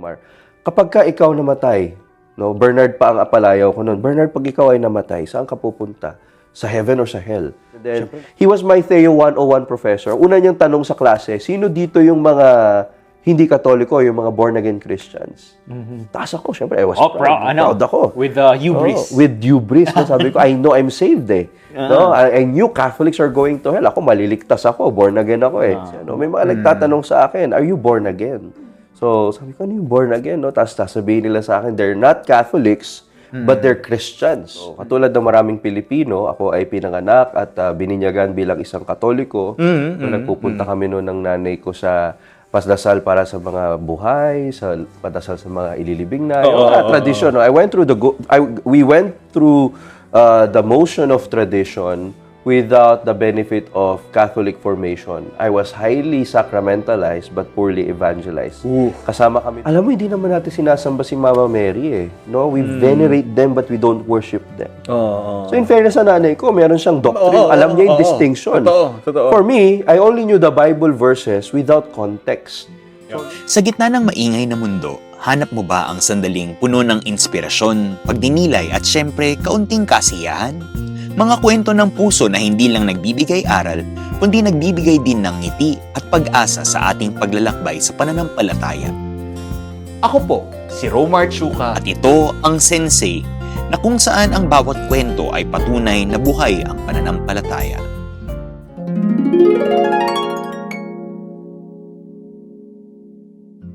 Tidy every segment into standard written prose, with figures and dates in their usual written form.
Romar. Kapag ka ikaw namatay, no, Bernard pa ang apalayaw ko noon. Bernard, pag ikaw ay namatay, saan ka pupunta? Sa heaven or sa hell? And then, he was my Theo 101 professor. Una niyang tanong sa klase, sino dito yung mga hindi Katoliko, yung mga born-again Christians? Taas ako, syempre. I was proud ako. With hubris. With hubris. No? Sabi ko, I know I'm saved eh. No? I knew Catholics are going to hell. Ako, maliligtas ako. Born again ako eh. So, may mga nagtatanong sa akin, are you born again? So, sabi ko, ano yung born again? No? Tapos sasabihin nila sa akin, they're not Catholics, but they're Christians. So, katulad ng maraming Pilipino, ako ay pinanganak at bininyagan bilang isang Katoliko. So, nagpupunta kami noon ng nanay ko sa pasdasal para sa mga buhay, sa padasal sa mga ililibing na. Tradition. No? We went through the motion of tradition without the benefit of Catholic formation. I was highly sacramentalized but poorly evangelized. Kasama kami. Alam mo, hindi naman natin sinasamba si Mama Mary eh. No? We venerate them but we don't worship them. So in fairness sa nanay ko, meron siyang doctrine. Alam niya yung distinction. Totoo. For me, I only knew the Bible verses without context. Sa gitna ng maingay na mundo, hanap mo ba ang sandaling puno ng inspirasyon, pagdinilay at syempre kaunting kasiyahan? Mga kwento ng puso na hindi lang nagbibigay aral, kundi nagbibigay din ng ngiti at pag-asa sa ating paglalakbay sa pananampalataya. Ako po, si Romar Chuka. At ito ang Sensei, na kung saan ang bawat kwento ay patunay na buhay ang pananampalataya.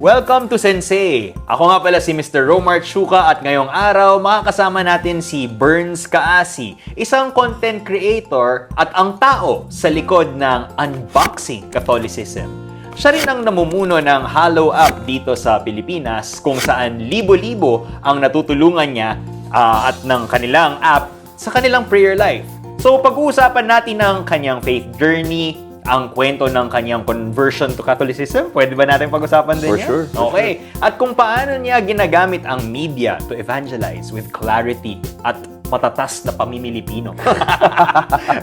Welcome to Sensei! Ako nga pala si Mr. Romar Chuka at ngayong araw makakasama natin si Berns Kaasi, isang content creator at ang tao sa likod ng Unboxing Catholicism. Siya rin ang namumuno ng Hallow App dito sa Pilipinas kung saan libo-libo ang natutulungan niya at ng kanilang app sa kanilang prayer life. So pag-uusapan natin ng kanyang faith journey, ang kwento ng kanyang conversion to Catholicism. Pwede ba natin pag-usapan din yan? For sure. Okay. At kung paano niya ginagamit ang media to evangelize with clarity at matatas na pamimilipino.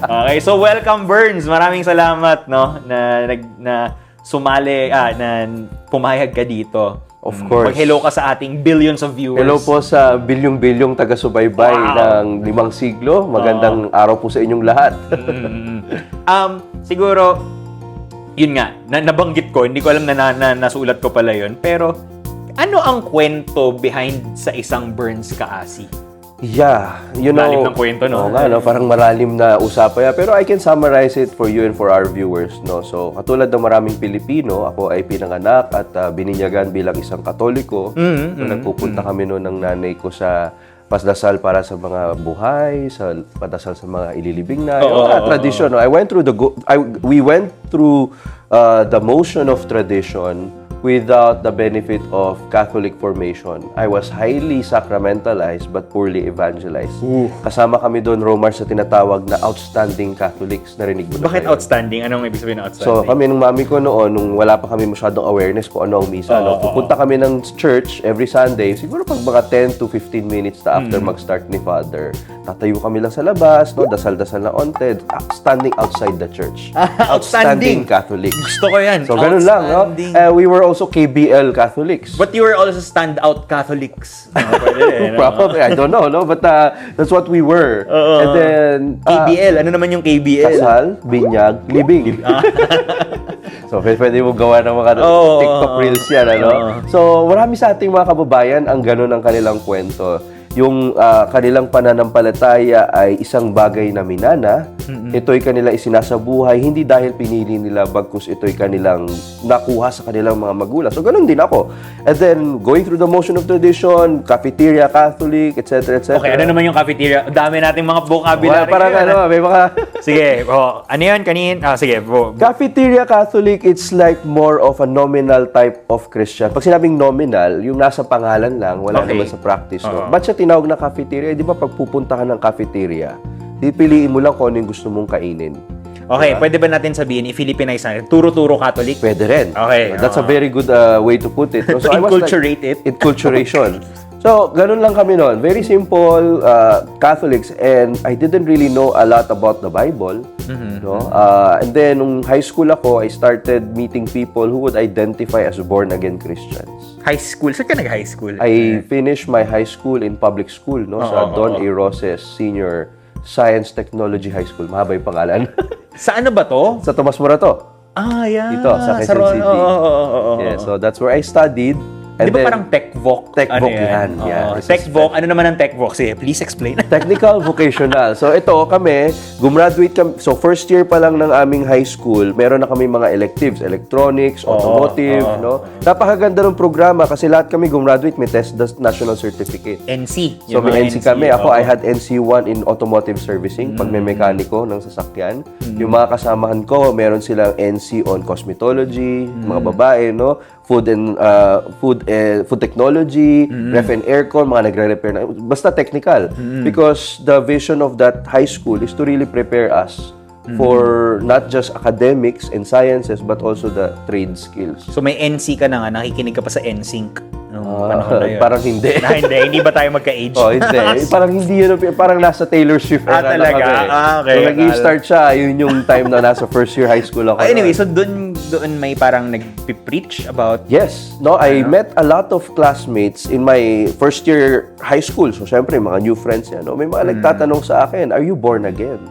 Okay, so welcome Berns. Maraming salamat no na sumali na pumayag ka dito. Of course. Mag-hello ka sa ating billions of viewers. Hello po sa bilyong-bilyong taga-subaybay ng 5 siglo. Magandang araw po sa inyong lahat. Siguro, yun nga, nabanggit ko, hindi ko alam na nasulat ko pala yun, pero ano ang kwento behind sa isang Berns Kaasi? Yeah, you know. Malalim ng kwento, no? Oo nga, no? Parang malalim na usapan. Pero I can summarize it for you and for our viewers, no? So, katulad ng maraming Pilipino, ako ay pinanganak at bininyagan bilang isang Katoliko. So, nagpupunta kami noon ng nanay ko sa pasdasal para sa mga buhay, sa padasal sa mga ililibing na. Tradition, no? We went through the motion of tradition without the benefit of Catholic formation. I was highly sacramentalized but poorly evangelized. Kasama kami doon, Romar, sa tinatawag na outstanding Catholics. Narinig mo na Bakit ba yun? outstanding? Anong ibig sabihin ng outstanding? So, kami nung mami ko noon, nung wala pa kami masyadong awareness kung ano ang misa, no? Pupunta kami ng church every Sunday, siguro pag mga 10 to 15 minutes na after mag-start ni Father. Tatayo kami lang sa labas, no? Dasal-dasal na onte, standing outside the church. Outstanding Catholics. Gusto ko yan. So, ganun lang, no? We were also KBL Catholics. But you were also standout Catholics. Pwede, no? Probably, I don't know, no? But that's what we were. And then, KBL, ano naman yung KBL? kasal, binyag, libing. So, pwede mo gawa ng mga TikTok reels yan, ano? So, marami sa ating mga kababayan ang ganun ang kanilang kwento. Yung kanilang pananampalataya ay isang bagay na minana. Ito'y kanila isinasabuhay, hindi dahil pinili nila, bagkus ito'y kanilang nakuha sa kanilang mga magulang. So, ganun din ako. And then, going through the motion of tradition, cafeteria, Catholic, etc., etc. Okay, ano naman yung cafeteria? Dami nating mga vocabulary. Parang ngayon, ano, may mga... Sige, ano yan? Sige, Cafeteria Catholic, it's like more of a nominal type of Christian. Pag sinabing nominal, yung nasa pangalan lang, wala naman sa practice. No? Ba't siya tinawag na cafeteria? Di ba pag pupunta ka ng cafeteria, pipiliin mo lang kung ano yung gusto mong kainin. Okay, pwede ba natin sabihin, i-Filipinize natin, turo-turo Catholic? Pwede rin. Okay. That's a very good way to put it. No? To enculturate it? Enculturation. So, ganun lang kami noon. Very simple Catholics, and I didn't really know a lot about the Bible. No? And then, nung high school ako, I started meeting people who would identify as born-again Christians. High school? Saan ka nag-high school? I finished my high school in public school, no? Sa Don A. Roses Senior Science Technology High School. Mahaba yung pangalan. Sa ano ba to? Sa Tomas Morato. Yeah. Dito, sa Quezon City. Yeah, so that's where I studied. Di ba parang TechVoc? TechVoc yan. Yeah, TechVoc. Ano naman ang TechVoc? Sige, please explain. Technical vocational. So ito kami, gumraduate kami. So first year pa lang ng aming high school, meron na kami mga electives, electronics, automotive, no? Napakaganda ng programa kasi lahat kami gumraduate may TESDA National Certificate. NC. So may NC kami. Ako, I had NC1 in automotive servicing, pag may mekaniko ng sasakyan. Yung mga kasamahan ko, meron silang NC on cosmetology, mga babae, no? Food technology, ref and aircon, mga nagre-repair na. Basta technical. Because the vision of that high school is to really prepare us for not just academics and sciences, but also the trade skills. So may NC ka na nga, nakikinig ka pa sa NSYNC. Panahon na yun. Parang hindi. Hindi ba tayo magka-age? Hindi. Parang hindi yun. Parang nasa Taylor Swift era na talaga? kami. Okay. So nag-i-start siya, yun yung time na nasa first year high school ako. Anyway, so doon may parang nag-preach about... Yes. No, I met a lot of classmates in my first year high school. So, syempre, mga new friends yan. No? May mga nagtatanong sa akin, are you born again?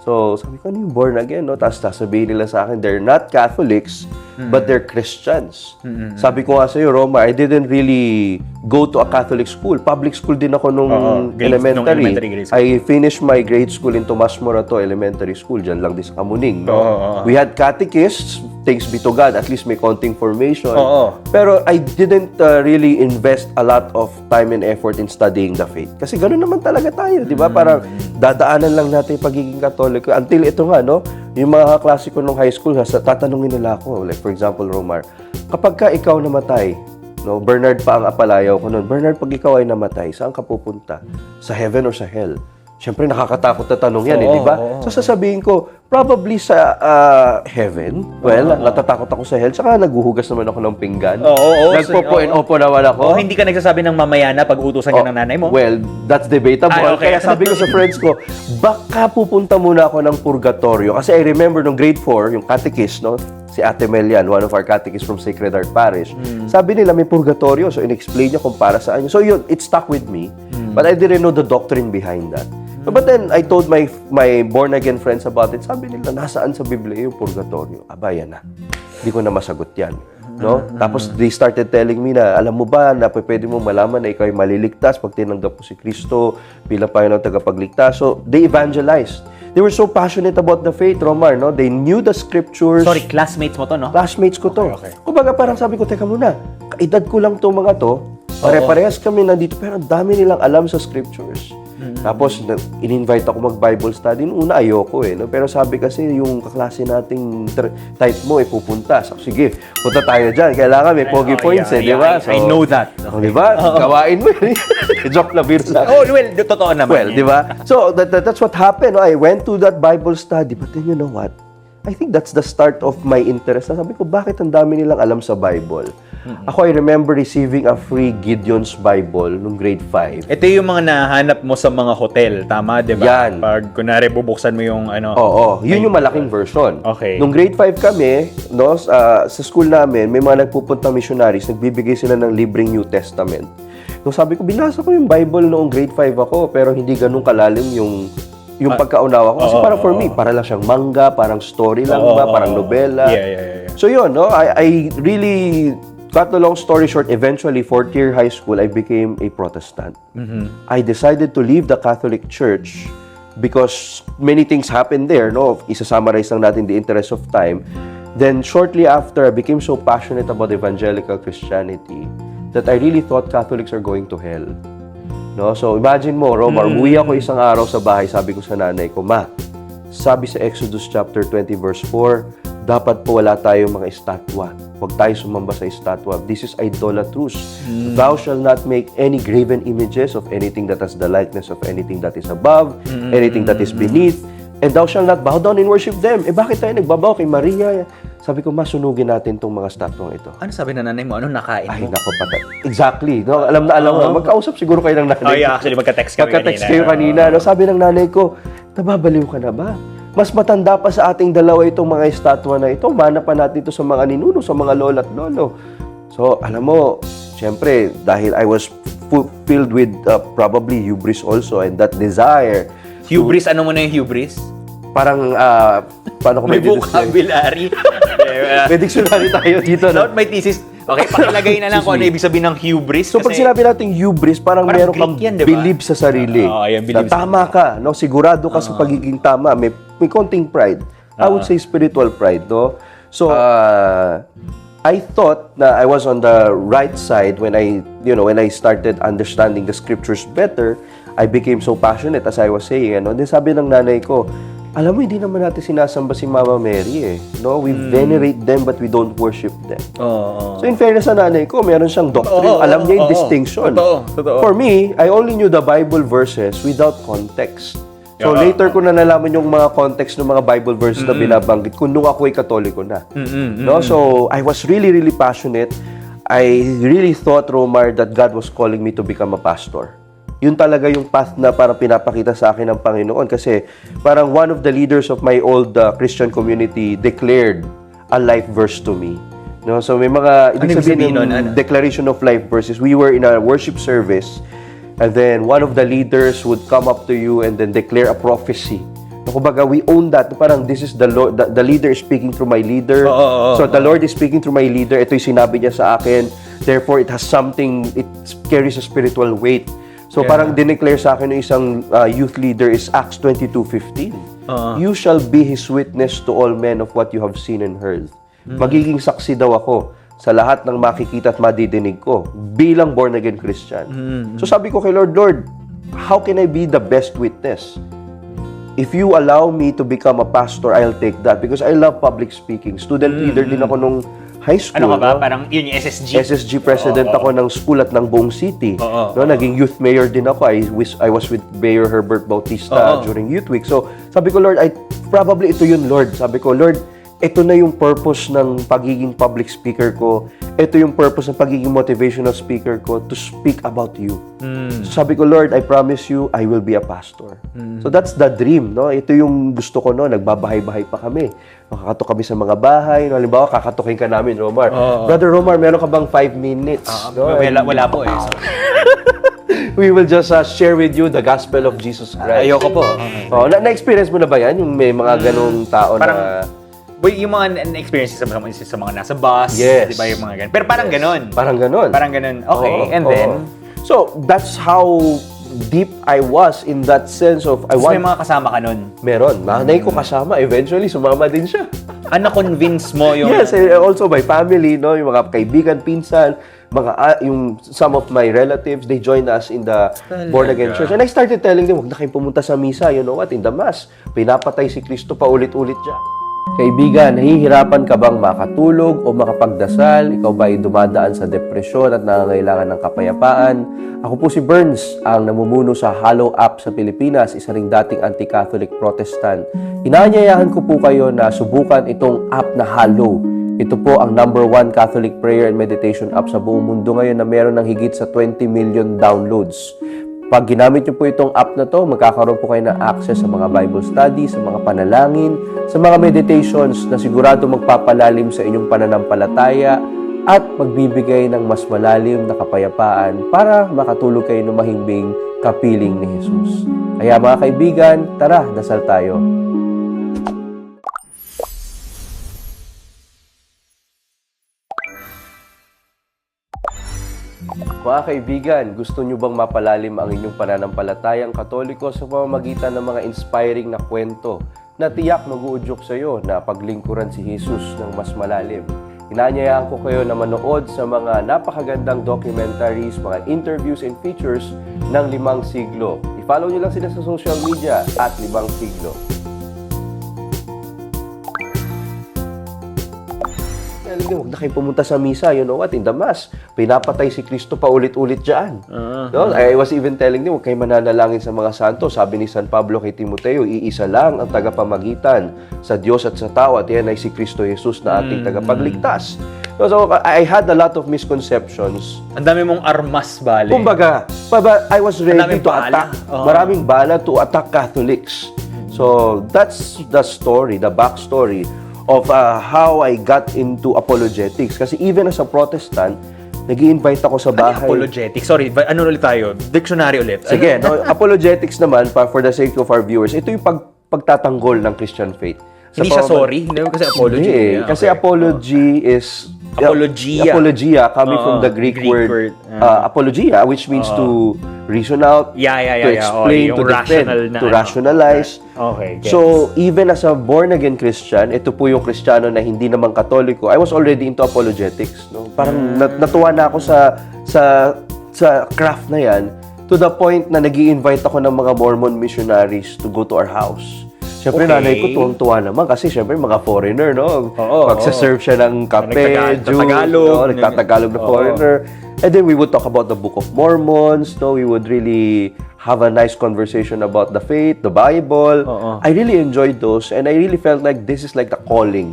So, sabi ko, ano yung born again? No? Tapos sasabihin nila sa akin, they're not Catholics, but they're Christians. Sabi ko nga sa'yo, Roma, I didn't really go to a Catholic school. Public school din ako nung elementary. Grade school. I finished my grade school in Tomas Morato Elementary School. Diyan lang din sa Kamuning. No? We had catechists, thanks be to God, at least may konting formation. Pero I didn't really invest a lot of time and effort in studying the faith. Kasi gano'n naman talaga tayo, di ba? Parang dadaanan lang natin yung pagiging Katoliko. Until ito nga, no? Yung mga kaklase ko nung high school, tatanungin nila ako. Like, for example, Romar, kapag ka ikaw namatay, no? Bernard pa ang apalayaw ko noon. Bernard, pag ikaw ay namatay, saan ka pupunta? Sa heaven or sa hell? Siyempre, nakakatakot na tanong yan, di ba? So, sasabihin ko, probably sa heaven. Well, natatakot ako sa hell. Tsaka naghuhugas naman ako ng pinggan. Nagpo-po and opo naman ako. Hindi ka nagsasabi ng mamaya na pag utusan ka ng nanay mo? Well, that's debatable. Okay. Kaya sabi ko sa friends ko, baka pupunta muna ako ng purgatorio. Kasi I remember nung grade 4, yung catechist, no? Si Ate Melian, one of our catechists from Sacred Heart Parish. Sabi nila may purgatorio. So, in-explain niya kung para saan yun. So, yun, it stuck with me. But I didn't know the doctrine behind that. But then, I told my born-again friends about it. Sabi nila, nasaan sa Biblia yung purgatorio? Aba, yan na. Hindi ko na masagot yan. No? Tapos, they started telling me na, alam mo ba, na pwede mo malaman na ikaw ay maliligtas pag tinanggap mo si Kristo bilang Panginoon tagapagligtas. So, they evangelized. They were so passionate about the faith, Romar, no? They knew the scriptures. Sorry, classmates mo to, no? Classmates ko to. Okay. Kumbaga, parang sabi ko, teka muna, kaedad ko lang to mga to. Pare-parehas kami nandito, pero ang dami nilang alam sa scriptures. Tapos, in-invite ako mag-Bible study. Noong una, ayoko no? Pero sabi kasi, yung kaklase nating type mo, pupunta. So, sige, punta tayo dyan. Kailangan may pogi points, di ba? So, I know that. Di ba? Gawain mo yun. Joke na, beer lang. Well, totoo naman. Well, di ba? So, that's what happened. I went to that Bible study. But then, you know what? I think that's the start of my interest. Sabi ko, bakit ang dami nilang alam sa Bible? Ako, I remember receiving a free Gideon's Bible nung grade 5. Ito yung mga nahanap mo sa mga hotel, tama, di ba? Yan. Pag kunwari bubuksan mo yung ano. Oo, yun yung malaking version. Okay. Nung grade 5 kami, no, sa school namin, may mga nagpupuntang missionaries, nagbibigay sila ng libreng New Testament. Nung sabi ko, binasa ko yung Bible noong grade 5 ako, pero hindi ganun kalalim yung pagkaunawa ko. Kasi parang for me, para lang siyang manga, parang story lang ba, parang nobela. Yeah. So yun, no, I really... Cut the long story short, eventually, 4th year high school, I became a Protestant. I decided to leave the Catholic Church because many things happened there, no? Isa-summarize lang natin the interest of time. Then, shortly after, I became so passionate about evangelical Christianity that I really thought Catholics are going to hell. No? So, imagine mo, Romar, umuwi ako isang araw sa bahay, sabi ko sa nanay ko, Ma, sabi sa Exodus chapter 20 verse 4, dapat po wala tayong mga estatwa. Huwag tayo sumamba sa estatwa. This is idolatrous. Thou shall not make any graven images of anything that has the likeness of anything that is above, anything that is beneath, and thou shall not bow down and worship them. Bakit tayo nagbabaw kay Maria? Sabi ko, masunugin natin itong mga estatwang ito. Ano sabi ng nanay mo? Ano nakain mo? Ay, naku, patay. Exactly. No, alam na. Magkausap siguro kayo ng nanay. Actually, magka-text kami Magka-text kayo kanina. No, sabi ng nanay ko, nababaliw ka na ba? Mas matanda pa sa ating dalawa itong mga estatwa na ito. Mana pa natin ito sa mga ninuno, sa mga lola at lolo. So, alam mo, syempre, dahil I was filled with probably hubris also and that desire. Hubris, ano mo na yung hubris? Parang, paano ko May ma-deduce yan? vocabulary. May dictionary tayo dito. No? Note my thesis. Okay, pakilagay na lang kung ano ibig sabihin ng hubris. So, pag sinabi natin hubris, parang Parang meron kang Greek yan, diba? believe sa sarili. Oo, yan, na believe sa tama ka, no? Sigurado ka sa pagiging tama. May konting pride. I would say spiritual pride, no? So, I thought na I was on the right side when I started understanding the scriptures better. I became so passionate, as I was saying. Ano? Then sabi ng nanay ko, alam mo, hindi naman natin sinasamba si Mama Mary eh. No? We venerate them but we don't worship them. So in fairness sa nanay ko, meron siyang doctrine. Alam niya yung distinction. Totoo. For me, I only knew the Bible verses without context. So later ko na nalaman yung mga context ng mga Bible verses na binabanggit ko nung ako'y Katoliko na. No? So I was really, really passionate. I really thought, Romar, that God was calling me to become a pastor. Yun talaga yung path na parang pinapakita sa akin ng Panginoon. Kasi parang one of the leaders of my old Christian community declared a life verse to me. No? So may mga, ibig sabihin ng declaration of life verses. We were in a worship service and then one of the leaders would come up to you and then declare a prophecy. No, kumbaga, we own that. Parang this is the Lord, the leader is speaking through my leader. So the Lord is speaking through my leader. Ito yung sinabi niya sa akin. Therefore, it has something, it carries a spiritual weight. So parang dineclare sa akin ng isang youth leader is Acts 22:15. You shall be His witness to all men of what you have seen and heard. Magiging saksi daw ako sa lahat ng makikita at madidinig ko bilang born-again Christian. So sabi ko kay Lord, how can I be the best witness? If you allow me to become a pastor, I'll take that because I love public speaking. Student leader din ako nung high school. Ano ka ba? No? Parang yun yung SSG? SSG president ako ng school at ng buong city. No, naging youth mayor din ako. I was with Mayor Herbert Bautista during Youth Week. So, sabi ko, Lord, probably ito yun, Lord. Sabi ko, Lord, ito na yung purpose ng pagiging public speaker ko. Ito yung purpose ng pagiging motivational speaker ko to speak about you. So, sabi ko, Lord, I promise you, I will be a pastor. So, that's the dream. No? Ito yung gusto ko, no? Nagbabahay-bahay pa kami. Nakakatok kami sa mga bahay. No? Halimbawa, kakatukin ka namin, Romar. Brother Romar, meron ka bang 5 minutes? No? Wala po eh. So. We will just share with you the gospel of Jesus Christ. Ayoko po. Na-experience mo na ba yan? Yung may mga ganong tao na... Yung mga experiences sa mga nasa bus, Yes. di ba yung mga ganun. Pero parang ganun. Parang ganon. Parang ganun. Okay, and then... So, that's how deep I was in that sense of... May mga kasama ka nun. Meron. Nanay ko kasama. Eventually, sumama din siya. Na-convince mo yung... Yes, and also my family, no, yung mga kaibigan, pinsan, yung some of my relatives, they joined us in the born-again church. And I started telling them, huwag na kayong pumunta sa misa. You know what? In the mass, pinapatay si Kristo pa ulit-ulit dyan. Kaibigan, nahihirapan ka bang makatulog o makapagdasal? Ikaw ba ay dumadaan sa depresyon at nangangailangan ng kapayapaan? Ako po si Burns, ang namumuno sa Hallow app sa Pilipinas, isa ring dating anti-Catholic Protestant. Inaanyayahan ko po kayo na subukan itong app na Hallow. Ito po ang #1 Catholic prayer and meditation app sa buong mundo ngayon na meron ng higit sa 20 million downloads. Pag ginamit niyo po itong app na to, magkakaroon po kayo ng access sa mga Bible studies, sa mga panalangin, sa mga meditations na sigurado magpapalalim sa inyong pananampalataya at magbibigay ng mas malalim na kapayapaan para makatulog kayo ng mahimbing kapiling ni Jesus. Kaya mga kaibigan, tara, dasal tayo. Mga kaibigan, gusto nyo bang mapalalim ang inyong pananampalatayang Katoliko sa pamamagitan ng mga inspiring na kwento na tiyak mag-uudyok sa iyo na paglingkuran si Jesus ng mas malalim? Inaanyayahan ko kayo na manood sa mga napakagandang documentaries, mga interviews and features ng 5 Siglo. I-follow nyo lang sila sa social media at 5 Siglo. Huwag na kayong pumunta sa misa. You know what? In the mass, pinapatay si Kristo pa ulit-ulit dyan. No? I was even telling them, huwag kayong mananalangin sa mga santo. Sabi ni San Pablo kay Timoteo, iisa lang ang tagapamagitan sa Diyos at sa tao at yan ay si Kristo Jesus na ating tagapagligtas. So, I had a lot of misconceptions. Ang dami mong armas, bale. Kumbaga, I was ready to attack. Maraming bala to attack Catholics. So, that's the story, the backstory of how I got into apologetics. Kasi even as a Protestant, nag-i-invite ako sa Ano yung bahay. apologetics? Sorry, ano ulit tayo? Dictionary ulit. Sige, no, apologetics naman, for the sake of our viewers, ito yung pagtatanggol ng Christian faith. Hindi siya sorry? Hindi kasi apology. Hindi, Yeah, kasi okay. apology is... Apologia. Apologia, coming from the Greek word, apologia, which means to reason out, Yeah. to explain, Yung to defend, rational na to ano. rationalize. Okay, gets. So, even as a born-again Christian, ito po yung Kristiyano na hindi naman Katoliko, I was already into apologetics. No? Parang natuwa na ako sa craft na yan, to the point na nag-i-invite ako ng mga Mormon missionaries to go to our house. Siyempre, Okay. nanay ko tuwang-tuwa naman kasi siyempre mga foreigner, no? Oo, Magsaserve siya ng kape, juice, Nagtatagalog. no? Nagtatagalog na Oo. foreigner. And then we would talk about the Book of Mormons, no? We would really have a nice conversation about the faith, the Bible. Oo. I really enjoyed those and I really felt like this is like the calling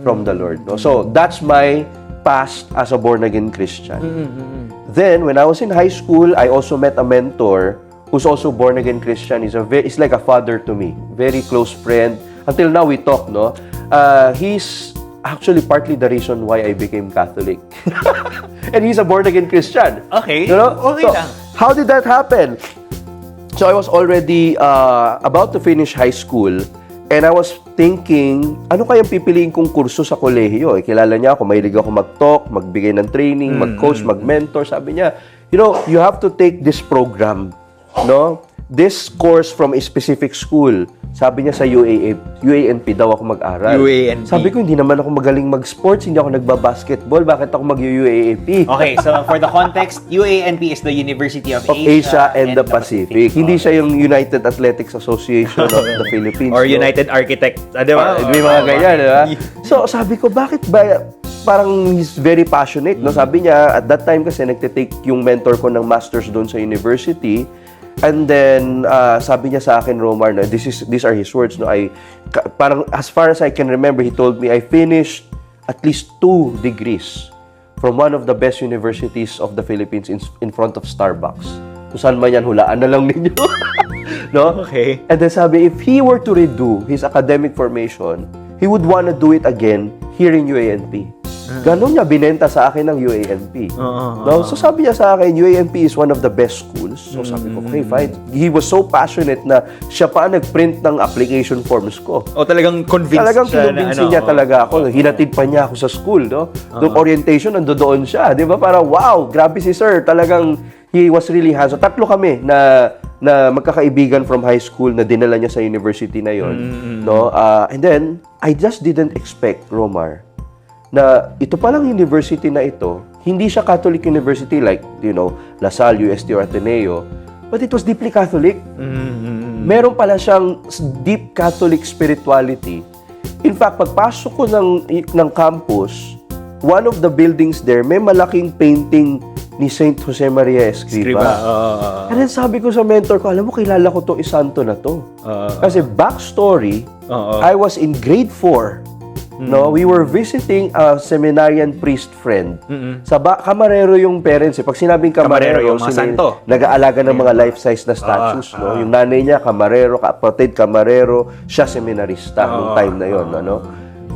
from the Lord, no? So, that's my past as a born-again Christian. Then, when I was in high school, I also met a mentor who's also born-again Christian. He's like a father to me. Very close friend. Until now, we talk, no? He's actually partly the reason why I became Catholic. And he's a born-again Christian. Okay. You know? Okay So, lang. how did that happen? So, I was already about to finish high school and I was thinking, ano kayang pipiliin kong kurso sa kolehiyo? Kilala niya ako, mahilig ako mag-talk, magbigay ng training, mag-coach, mag-mentor. Sabi niya, you know, you have to take this program, no? This course from a specific school. Sabi niya sa UANP daw ako mag-aral. UANP. Sabi ko, hindi naman ako magaling mag-sports, hindi ako nagba-basketball, bakit ako mag-UAAP? Okay, so for the context, UANP is the University of Asia and the Pacific. Hindi siya yung United Athletics Association of the Philippines. Or no? United Architects. Di ba? May mga ganyan, di ba? So, sabi ko, bakit ba, parang he's very passionate, no? Sabi niya, at that time kasi, nagtitake yung mentor ko ng masters doon sa university. And then, sabi niya sa akin, Romar, no, these are his words, no? Parang, as far as I can remember, he told me, I finished at least 2 degrees from one of the best universities of the Philippines in front of Starbucks. Kung saan man yan, hulaan na lang ninyo. No? Okay. And then sabi, if he were to redo his academic formation, he would want to do it again here in UANP. Ganon niya binenta sa akin ng UANP. No? So sabi niya sa akin, UANP is one of the best schools. So sabi ko, okay, fine. He was so passionate na siya pa nag-print ng application forms ko. O talagang convinced Talagang siya na kinumbinsin niya talaga ako. Hinatid pa niya ako sa school, no? Noong orientation, nandoon siya. Di ba? Para, wow, grabe si sir. Talagang, he was really hands-on. 3 kami na magkakaibigan from high school na dinala niya sa university na yon, no? And then, I just didn't expect, Romar, na ito palang university na ito, hindi siya Catholic university like, you know, La Salle, UST, or Ateneo, but it was deeply Catholic. Meron pala siyang deep Catholic spirituality. In fact, pagpasok ko ng campus, one of the buildings there, may malaking painting ni Saint Jose Maria Escriva. And then sabi ko sa mentor ko, alam mo, kilala ko tong isanto na to. Kasi backstory, I was in grade 4. No, we were visiting a seminarian priest friend. Sa kamarero yung parents. Pag sinabing kamarero, Kamarero yung mga santo. nag-aalaga ng mga life-size na statues. No? Yung nanay niya, kamarero, kapatid, kamarero, siya seminarista nung time na yon, ano?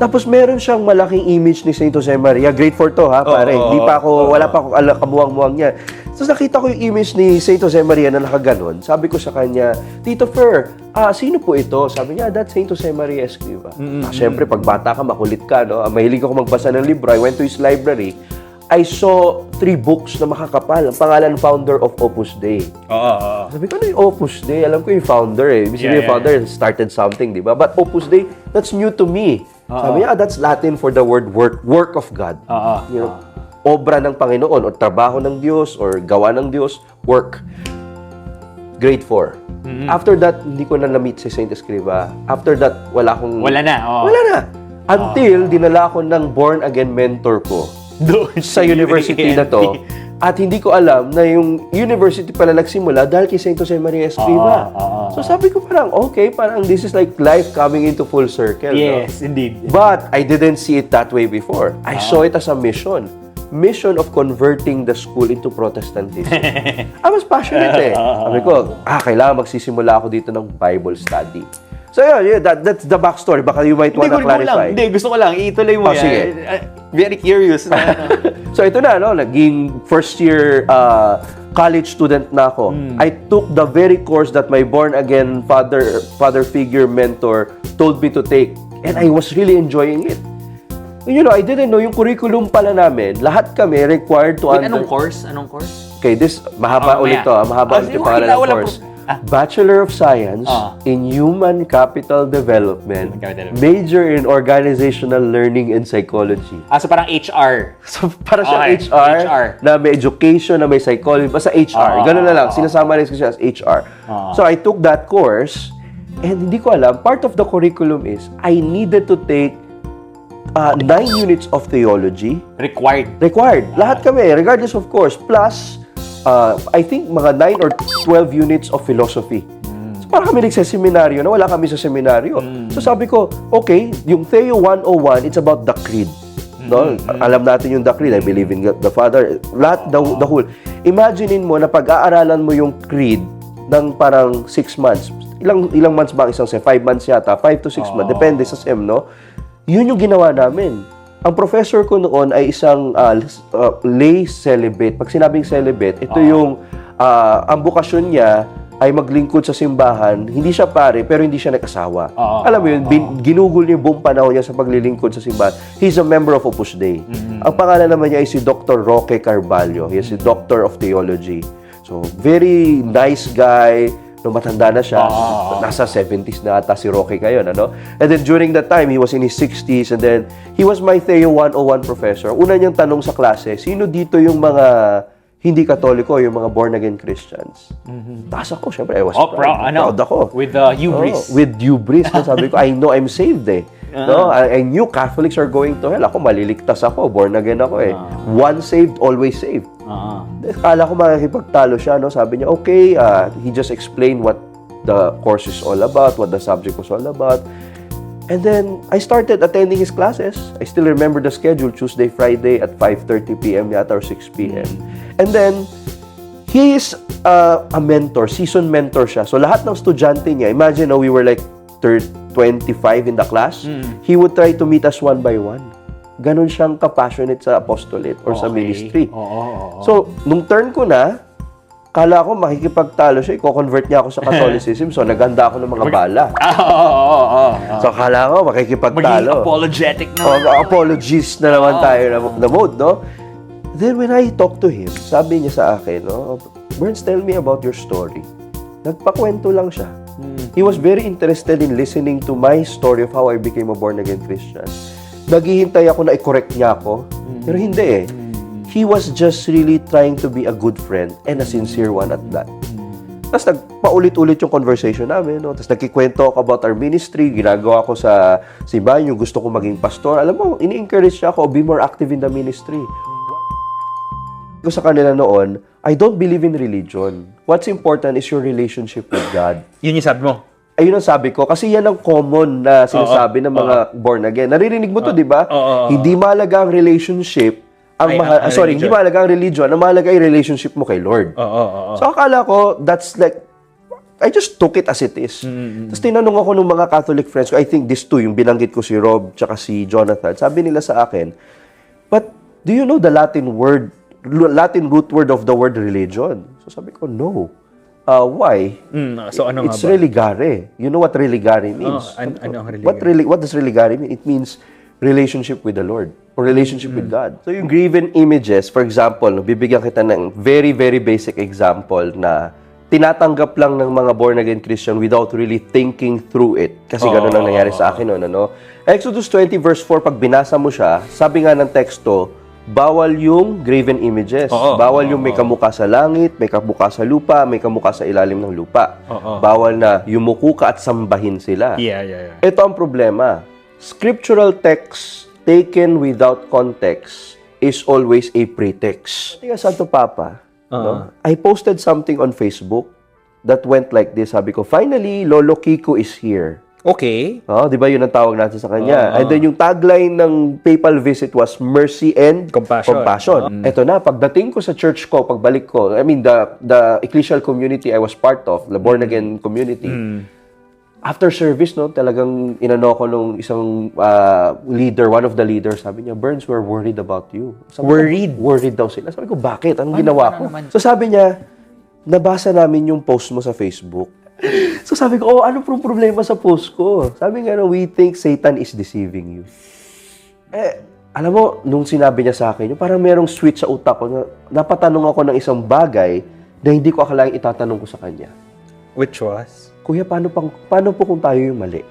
Tapos meron siyang malaking image ni Saint Jose Maria. Grade 4 to, ha, pare. Wala pa ako kabuwang-buwang niya. Tapos nakita ko yung image ni Saint Jose Maria na nakaganon. Sabi ko sa kanya, Tito Fer, sino po ito? Sabi niya, that's Saint Jose Maria Escriva. Siyempre, pag bata ka, makulit ka, no? Mahilig ako magbasa ng libro. I went to his library. I saw 3 books na makakapal. Ang pangalan, founder of Opus Dei. Sabi ko, ano yung Opus Dei? Alam ko yung founder, eh. Ibig sabihin, founder started something, di ba? But Opus Dei, that's new to me. Sabi niya, that's Latin for the word work of God. You know, obra ng Panginoon, or trabaho ng Diyos, or gawa ng Diyos, work. Grade 4. After that, hindi ko na na-meet si Saint Escriva. After that, wala na. Wala na. Until dinala ako ng born-again mentor ko Doon sa university na to. At hindi ko alam na yung university pala nagsimula dahil kay Saint Jose Maria Escriva. So sabi ko parang, okay, parang this is like life coming into full circle. Yes, no? indeed. But I didn't see it that way before. I saw it as a mission. Mission of converting the school into Protestantism. I was passionate eh. Sabi ko, kailangan magsisimula ako dito ng Bible study. So yeah, that's the backstory. Baka you might wanna clarify. Hindi, gusto ko lang. Ituloy mo yan. Sige. Very curious na. So ito na, no, naging first year college student na ako. I took the very course that my born-again father figure mentor told me to take. And I was really enjoying it. You know, I didn't know yung curriculum pala namin. Lahat kami required to Wait, anong course? Okay, this mahaba ulit to. Mahaba ulit yung pangalan ng course. Bachelor of Science in Human Capital Development, major in Organizational Learning and Psychology. So parang HR. So, para siyang Okay, HR, na may education, na may psychology, basta HR. Ganun na lang. Sinasama rin siya as HR. So, I took that course, and hindi ko alam, part of the curriculum is, I needed to take 9 units of theology. Required. Lahat kami, regardless of course. Plus, I think mga 9 or 12 units of philosophy. So, parang kami nagsaseminaryo na wala kami sa seminaryo. So sabi ko, okay, yung Theo 101, it's about the creed. No? Alam natin yung the creed. I believe in God, the Father. Lahat, the whole. Imaginein mo na pag-aaralan mo yung creed ng parang 6 months. Ilang months ba ang isang sem? 5 months yata. 5 to 6 months. Depende sa sem, no? Yun yung ginawa namin. Ang professor ko noon ay isang lay celibate. Pag sinabing celibate, ito yung ang bukasyon niya ay maglingkod sa simbahan. Hindi siya pare, pero hindi siya nag-asawa. Alam mo yun, ginugol niya yung buong panahon niya sa paglilingkod sa simbahan. He's a member of Opus Dei. Ang pangalan naman niya ay si Dr. Roque Carvalho. He is a Doctor of Theology. So, very nice guy. No, matanda na siya. Nasa 70s na ata si Roque ngayon, ano? And then during that time, he was in his 60s, and then he was my Theo 101 professor. Una niyang tanong sa klase, sino dito yung mga hindi Katoliko, yung mga born-again Christians? Taas ako, syempre, I was proud ako. With hubris. With hubris. No? Sabi ko, I know I'm saved eh. No? I knew Catholics are going to hell. Ako, maliligtas ako, born-again ako eh. Once saved, always saved. Kala ko makikipagtalo siya, no? Sabi niya, okay, he just explained what the course is all about, what the subject was all about. And then, I started attending his classes. I still remember the schedule, Tuesday, Friday at 5:30 p.m. yata or 6 p.m. And then, he is a mentor, seasoned mentor siya. So, lahat ng estudyante niya, imagine, we were like 25 in the class. He would try to meet us one by one. Ganon siyang ka-passionate sa apostolate or sa ministry. So, nung turn ko na, kala ko makikipagtalo siya, i-convert niya ako sa Catholicism. So, naganda ako ng mga bala. So, kala ko makikipagtalo. Maging apologetic na. Apologies na naman tayo na mode, no? Then, when I talked to him, sabi niya sa akin, no, Burns, tell me about your story. Nagpakwento lang siya. He was very interested in listening to my story of how I became a born-again Christian. Naghihintay ako na i-correct niya ako. Pero hindi eh. He was just really trying to be a good friend and a sincere one at that. Tapos nagpaulit-ulit yung conversation namin. No? Tapos nagkikwento ako about our ministry. Ginagawa ko sa simbahan yung gusto ko maging pastor. Alam mo, ini-encourage siya ako, be more active in the ministry. Ko sa kanila noon, I don't believe in religion. What's important is your relationship with God. Yun yung sabi mo? Ayun ang sabi ko. Kasi yan ang common na sinasabi ng mga born again. Naririnig mo to, di ba? Hindi mahalaga ang relationship. Hindi mahalaga ang religion. Ang mahalaga ay relationship mo kay Lord. So akala ko, that's like, I just took it as it is. Tapos tinanong ako ng mga Catholic friends ko, I think this too, yung binanggit ko si Rob tsaka si Jonathan. Sabi nila sa akin, but do you know the Latin root word of the word religion? So sabi ko, no. Why? So ano It's religare. You know what religare means? Ano ang religare? What does religare mean? It means relationship with the Lord or relationship with God. So yung graven images, for example, bibigyan kita ng very, very basic example na tinatanggap lang ng mga born-again Christian without really thinking through it. Kasi ganun ang nangyari sa akin noon, ano? Exodus 20 verse 4, pag binasa mo siya, sabi nga ng teksto, bawal yung graven images. Bawal yung may kamukha sa langit, may kamukha sa lupa, may kamukha sa ilalim ng lupa. Bawal na yumuko ka at sambahin sila. Ito ang problema. Scriptural text taken without context is always a pretext. Tika, Santo Papa, no? I posted something on Facebook that went like this. Sabi ko, finally, Lolo Kiko is here. Okay. Di ba yun ang tawag natin sa kanya? And then yung tagline ng papal visit was mercy and compassion. Ito na, pagdating ko sa church ko, pagbalik ko, I mean, the ecclesial community I was part of, the born-again community, after service, no, talagang inano ko nung isang leader, one of the leaders, sabi niya, Burns, we're worried about you. Sabi Worried? Ko, worried daw sila. Sabi ko, bakit? Anong ginawa ko? So sabi niya, nabasa namin yung post mo sa Facebook. So sabi ko, ano pong problema sa post ko? Sabi nga, we think Satan is deceiving you. Alam mo, nung sinabi niya sa akin, parang merong switch sa utak ko na napatanong ako ng isang bagay na hindi ko akalaing itatanong ko sa kanya. Which was? Kuya, paano po kung tayo yung mali?